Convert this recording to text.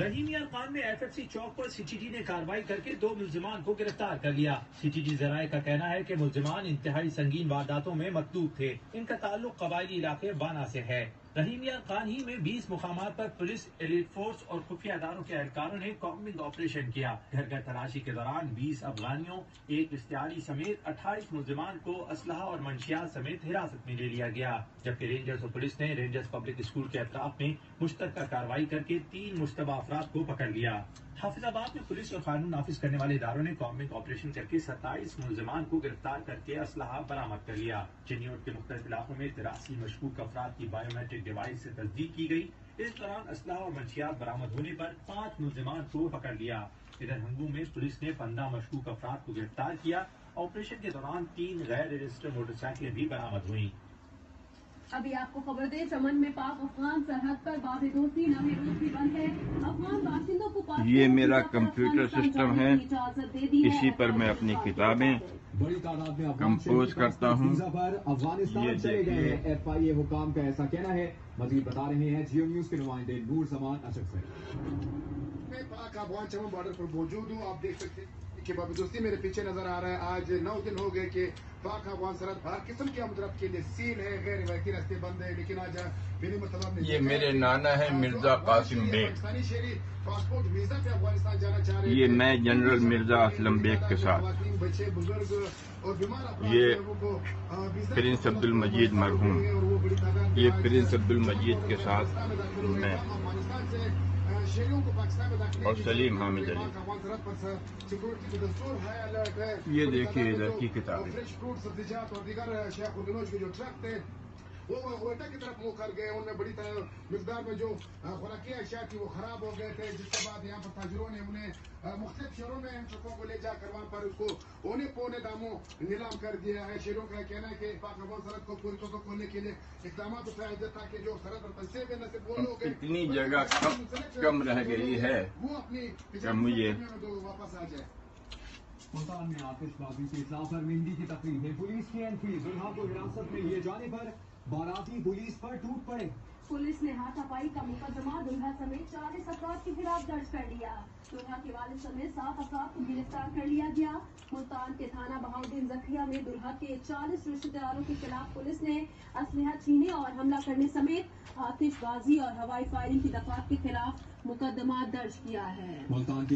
رحیم یار خان میں FFC چوک پر CTD نے کارروائی کر کے 2 ملزمان کو گرفتار کر لیا۔ CTD ذرائع کا کہنا ہے کہ ملزمان انتہائی سنگین وارداتوں میں مطلوب تھے۔ ان کا تعلق قبائلی علاقے بانا سے ہے۔ رحیم یار خان ہی میں 20 مقامات پر پولیس، ایلیٹ فورس اور خفیہ اداروں کے اہلکاروں نے کامبنگ آپریشن کیا۔ گھر گھر تلاشی کے دوران 20 افغانیوں، 1 اشتعالی سمیت 28 ملزمان کو اسلحہ اور منشیات سمیت حراست میں لے لیا گیا، جبکہ رینجرز اور پولیس نے رینجرز پبلک اسکول کے اطراف میں مشترکہ کارروائی کر کے 3 مشتبہ افراد کو پکڑ لیا۔ حافظ آباد میں پولیس اور قانون نافذ کرنے والے اداروں نے کامبنگ آپریشن کر کے 27 ملزمان کو گرفتار کر کے اسلحہ برآمد کر لیا۔ چنیوٹ کے مختلف علاقوں میں 83 مشکوک افراد کی بایو میٹرک ڈیوائس سے تصدیق کی گئی۔ اس دوران اسلحہ اور منشیات برآمد ہونے پر 5 ملزمان کو پکڑ لیا۔ ادھر ہنگو میں پولیس نے 15 مشکوک افراد کو گرفتار کیا۔ آپریشن کے دوران 3 غیر رجسٹرڈ موٹر سائیکلیں بھی برآمد ہوئیں۔ ابھی آپ کو خبر دیں، چمن میں پاک افغان سرحد پر باب دوستی نویں روز بھی بند ہے۔ افغان باشندوں کو یہ میرا کمپیوٹر سسٹم ہے، اسی پر میں اپنی کتابیں کمپوز کرتا ہوں۔ افغانستان چلے گئے ہیں FIA حکام کا ایسا کہنا ہے۔ مزید بتا رہے ہیں جیو نیوز کے نمائندے نور زمان اشرف سے۔ میں پاک افغان چمن بارڈر پر موجود ہوں۔ آپ دیکھ سکتے ہیں کہ باب دوستی میرے پیچھے نظر آ رہا ہے۔ آج 9 دن ہو گئے کہ پاک افغان سرحد ہر قسم کی آمد کے لیے سیل ہے، غیر روایتی راستے بند ہے، لیکن آج میری مرتبہ یہ میرے نانا ہے مرزا قاسم بیگ، پاکستانی شہری پاسپورٹ ویزا پہ افغانستان جانا چاہ رہے ہیں۔ یہ میں جنرل مرزا اسلم بیگ کے ساتھ، بچے بزرگ اور بیمار افراد یہ کو پرنس عبد المجید مرحوم، یہ پرنس عبد المجید کے ساتھ میں اور سلیم حامد علی۔ یہ دیکھیے ادھر کی کتابیں۔ سبزیجات اور دیگر شیخ الدنوش کے جو ٹرک تھے وہ کوئٹہ کی طرف منہ کر گئے۔ ان میں بڑی مقدار میں جو خوراکی اشیاء تھی وہ خراب ہو گئے تھے، جس کے بعد یہاں پر تاجروں نے انہیں مختلف شہروں میں ان ٹرکوں کو لے جا کر وہاں پر اس کو اونے پونے داموں نیلام کر دیا ہے۔ شہروں کا کہنا ہے کہ پاک افغان سرحد کو پوری طور پر کھولنے کے لیے اقدامات اٹھائے جائیں تاکہ جو سرحد پر پھنسے ہوئے نہ صرف وہ لوگ اتنی جگہ کم رہ گئی ہے وہ اپنی کہ مجھے واپس آ جائے۔ ملتان میں آتش بازی کے اطلاع پر مہندی کی تقریب میں پولیس کی انٹری، دلہا کو حراست میں لیے جانے پر باراتی پولیس پر ٹوٹ پڑے۔ پولیس نے ہاتھا پائی کا مقدمہ دلہا سمیت 40 افراد کے خلاف درج کر لیا۔ دلہا کے والد سمیت 7 افراد کو گرفتار کر لیا گیا۔ ملتان کے تھانہ بہاؤدین زکریا میں دلہا کے 40 رشتہ داروں کے خلاف پولیس نے اسلحہ چھینے اور حملہ کرنے سمیت آتش بازی اور ہوائی فائرنگ کی دفعات کے خلاف مقدمات درج کیا ہے۔ ملتان کی